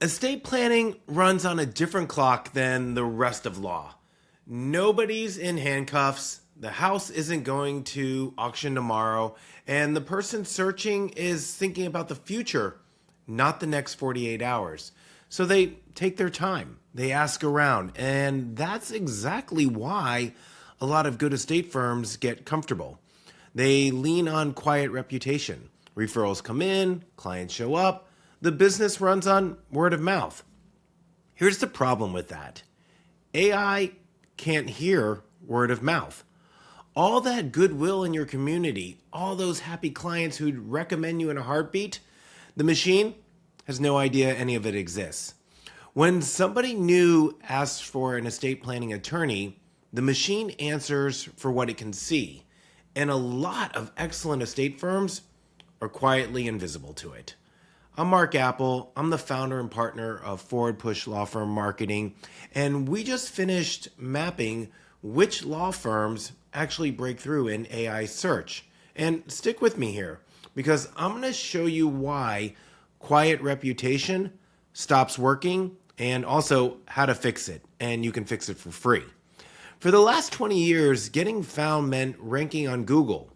Estate planning runs on a different clock than the rest of law. Nobody's in handcuffs, the house isn't going to auction tomorrow, and the person searching is thinking about the future, not the next 48 hours. So they take their time, they ask around, and that's exactly why a lot of good estate firms get comfortable. They lean on quiet reputation. Referrals come in, clients show up, the business runs on word of mouth. Here's the problem with that. AI can't hear word of mouth. All that goodwill in your community, all those happy clients who'd recommend you in a heartbeat, the machine has no idea any of it exists. When somebody new asks for an estate planning attorney, the machine answers for what it can see. And a lot of excellent estate firms are quietly invisible to it. I'm Marc Apple. I'm the founder and partner of Forward Push Law Firm Marketing, and we just finished mapping which law firms actually break through in AI search. And stick with me here, because I'm going to show you why quiet reputation stops working and also how to fix it, and you can fix it for free. For the last 20 years, getting found meant ranking on Google.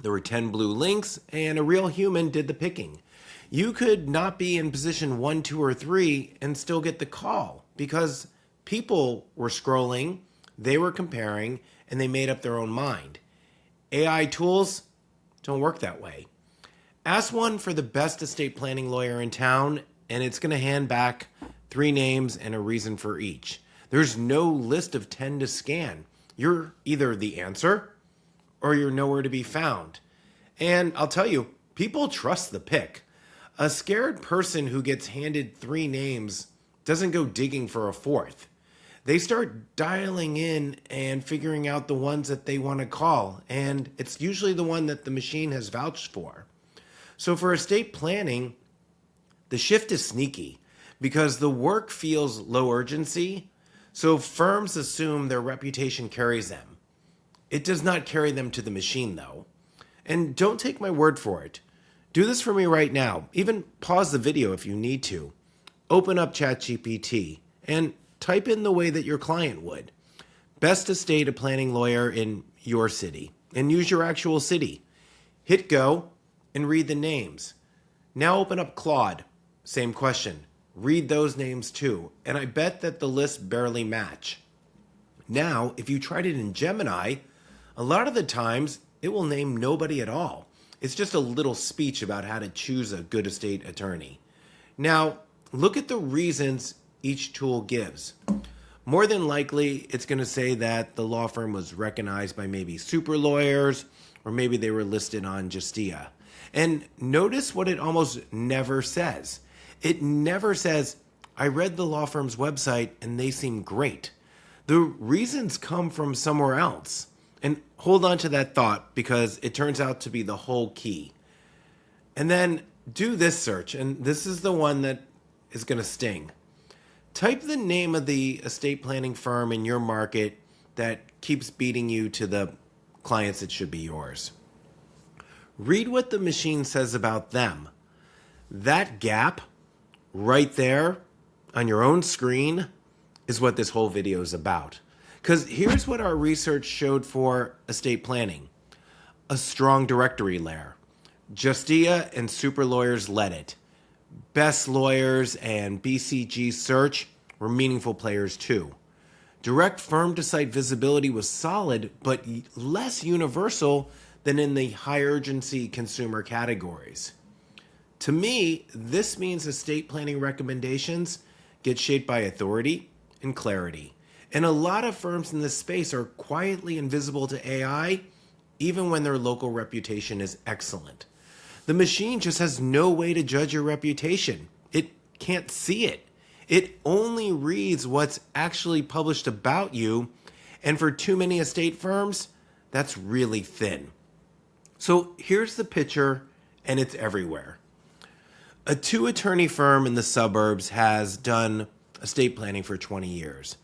There were 10 blue links, and a real human did the picking. You could not be in position 1, 2, or 3 and still get the call because people were scrolling, they were comparing, and they made up their own mind. AI tools don't work that way. Ask one for the best estate planning lawyer in town, and it's going to hand back 3 names and a reason for each. There's no list of 10 to scan. You're either the answer or you're nowhere to be found. And I'll tell you, people trust the pick. A scared person who gets handed 3 names doesn't go digging for a 4th. They start dialing in and figuring out the ones that they want to call, and it's usually the one that the machine has vouched for. So for estate planning, the shift is sneaky because the work feels low urgency, so firms assume their reputation carries them. It does not carry them to the machine, though. And don't take my word for it. Do this for me right now. Even pause the video if you need to. Open up ChatGPT and type in the way that your client would. Best estate planning lawyer in your city. And use your actual city. Hit go and read the names. Now open up Claude. Same question. Read those names too. And I bet that the lists barely match. Now, if you tried it in Gemini, a lot of the times it will name nobody at all. It's just a little speech about how to choose a good estate attorney. Now, look at the reasons each tool gives. More than likely, it's going to say that the law firm was recognized by maybe super lawyers, or maybe they were listed on Justia. And notice what it almost never says. It never says, I read the law firm's website and they seem great. The reasons come from somewhere else. And hold on to that thought because it turns out to be the whole key. And then do this search, and this is the one that is going to sting. Type the name of the estate planning firm in your market that keeps beating you to the clients that should be yours. Read what the machine says about them. That gap right there on your own screen is what this whole video is about. Because here's what our research showed for estate planning. A strong directory layer. Justia and super lawyers led it. Best lawyers and BCG search were meaningful players too. Direct firm to site visibility was solid, but less universal than in the high urgency consumer categories. To me, this means estate planning recommendations get shaped by authority and clarity. And a lot of firms in this space are quietly invisible to AI, even when their local reputation is excellent. The machine just has no way to judge your reputation. It can't see it. It only reads what's actually published about you, and for too many estate firms, that's really thin. So here's the picture, and it's everywhere. A 2-attorney firm in the suburbs has done estate planning for 20 years.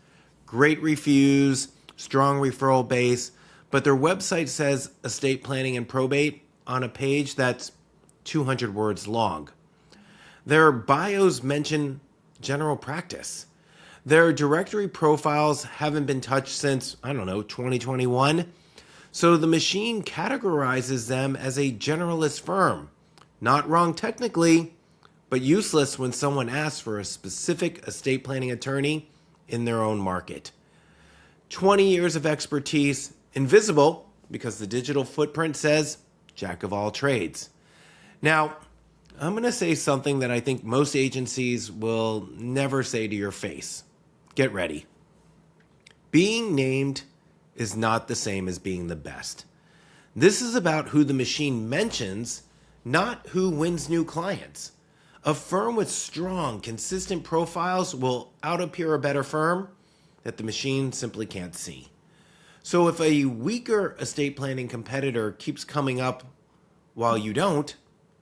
Great reviews, strong referral base, but their website says estate planning and probate on a page that's 200 words long. Their bios mention general practice. Their directory profiles haven't been touched since, 2021. So the machine categorizes them as a generalist firm. Not wrong technically, but useless when someone asks for a specific estate planning attorney in their own market. 20 years of expertise, invisible because the digital footprint says jack of all trades. Now, I'm going to say something that I think most agencies will never say to your face. Get ready. Being named is not the same as being the best. This is about who the machine mentions, not who wins new clients. A firm with strong, consistent profiles will out-appear a better firm that the machine simply can't see. So if a weaker estate planning competitor keeps coming up while you don't,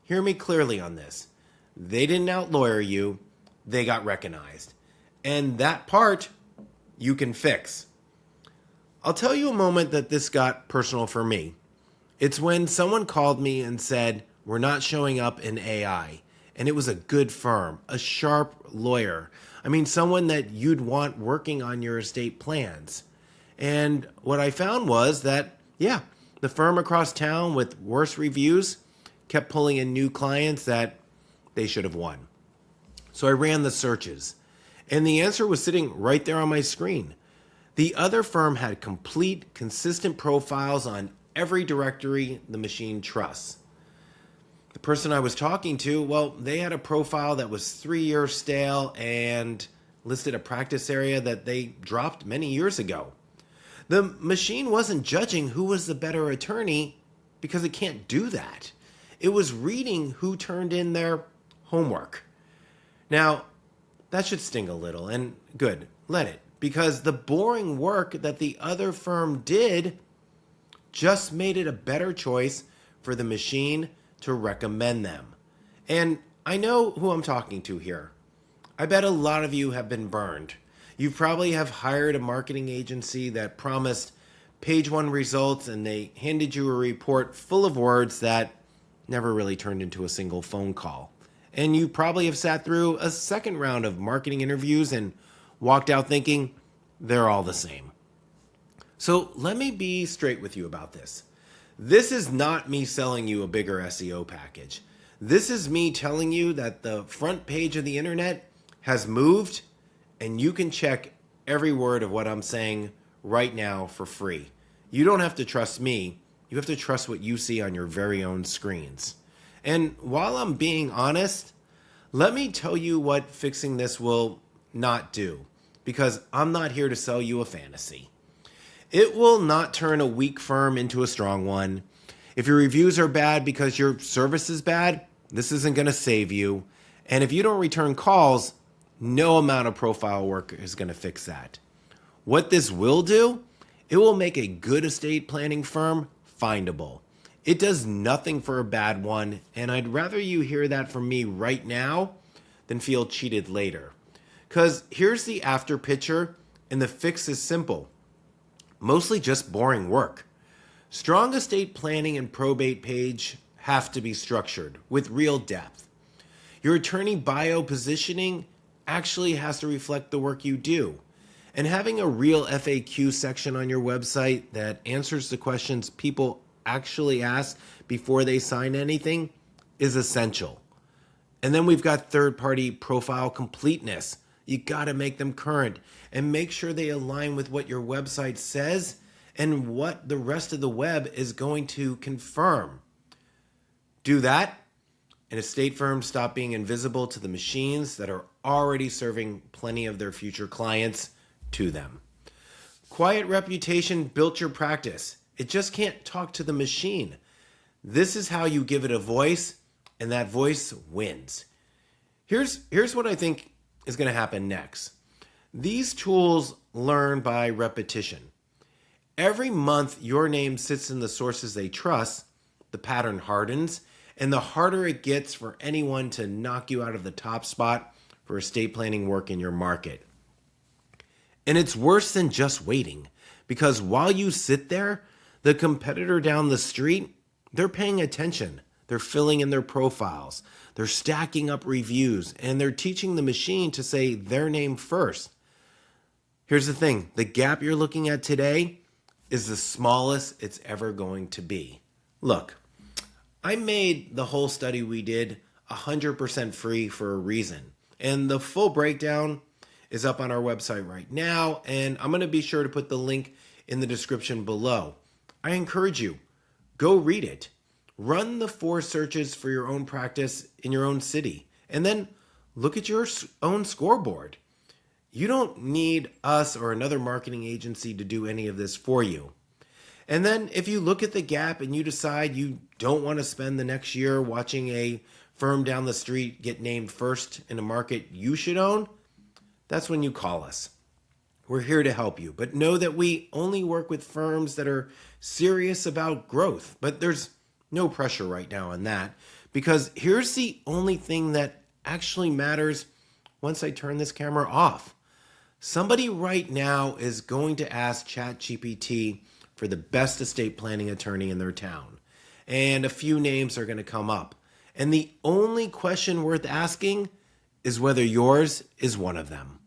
hear me clearly on this. They didn't out-lawyer you, they got recognized. And that part you can fix. I'll tell you a moment that this got personal for me. It's when someone called me and said, we're not showing up in AI. And it was a good firm, a sharp lawyer. Someone that you'd want working on your estate plans. And what I found was that, the firm across town with worse reviews kept pulling in new clients that they should have won. So I ran the searches, and the answer was sitting right there on my screen. The other firm had complete, consistent profiles on every directory the machine trusts. The person I was talking to, they had a profile that was 3 years stale and listed a practice area that they dropped many years ago. The machine wasn't judging who was the better attorney because it can't do that. It was reading who turned in their homework. Now, that should sting a little, and good, let it. Because the boring work that the other firm did just made it a better choice for the machine to recommend them. And I know who I'm talking to here. I bet a lot of you have been burned. You probably have hired a marketing agency that promised page one results and they handed you a report full of words that never really turned into a single phone call. And you probably have sat through a second round of marketing interviews and walked out thinking they're all the same. So let me be straight with you about this. This is not me selling you a bigger SEO package. This is me telling you that the front page of the internet has moved and you can check every word of what I'm saying right now for free. You don't have to trust me. You have to trust what you see on your very own screens. And while I'm being honest, let me tell you what fixing this will not do, because I'm not here to sell you a fantasy. It will not turn a weak firm into a strong one. If your reviews are bad because your service is bad, this isn't going to save you. And if you don't return calls, no amount of profile work is going to fix that. What this will do, it will make a good estate planning firm findable. It does nothing for a bad one, and I'd rather you hear that from me right now than feel cheated later. Because here's the after picture, and the fix is simple. Mostly just boring work. Strong estate planning and probate page have to be structured with real depth. Your attorney bio positioning actually has to reflect the work you do. And having a real FAQ section on your website that answers the questions people actually ask before they sign anything is essential. And then we've got third-party profile completeness. You got to make them current and make sure they align with what your website says and what the rest of the web is going to confirm. Do that, and estate firms stop being invisible to the machines that are already serving plenty of their future clients to them. Quiet reputation built your practice. It just can't talk to the machine. This is how you give it a voice, and that voice wins. Here's what I think is going to happen next. These tools learn by repetition. Every month your name sits in the sources they trust, the pattern hardens, and the harder it gets for anyone to knock you out of the top spot for estate planning work in your market. And it's worse than just waiting, because while you sit there, the competitor down the street, they're paying attention. They're filling in their profiles. They're stacking up reviews, and they're teaching the machine to say their name first. Here's the thing. The gap you're looking at today is the smallest it's ever going to be. Look, I made the whole study we did 100% free for a reason. And the full breakdown is up on our website right now, and I'm going to be sure to put the link in the description below. I encourage you, go read it. Run the 4 searches for your own practice in your own city, and then look at your own scoreboard. You don't need us or another marketing agency to do any of this for you. And then if you look at the gap and you decide you don't want to spend the next year watching a firm down the street get named first in a market you should own, that's when you call us. We're here to help you, but know that we only work with firms that are serious about growth. But there's no pressure right now on that, because here's the only thing that actually matters once I turn this camera off. Somebody right now is going to ask ChatGPT for the best estate planning attorney in their town, and a few names are going to come up. And the only question worth asking is whether yours is one of them.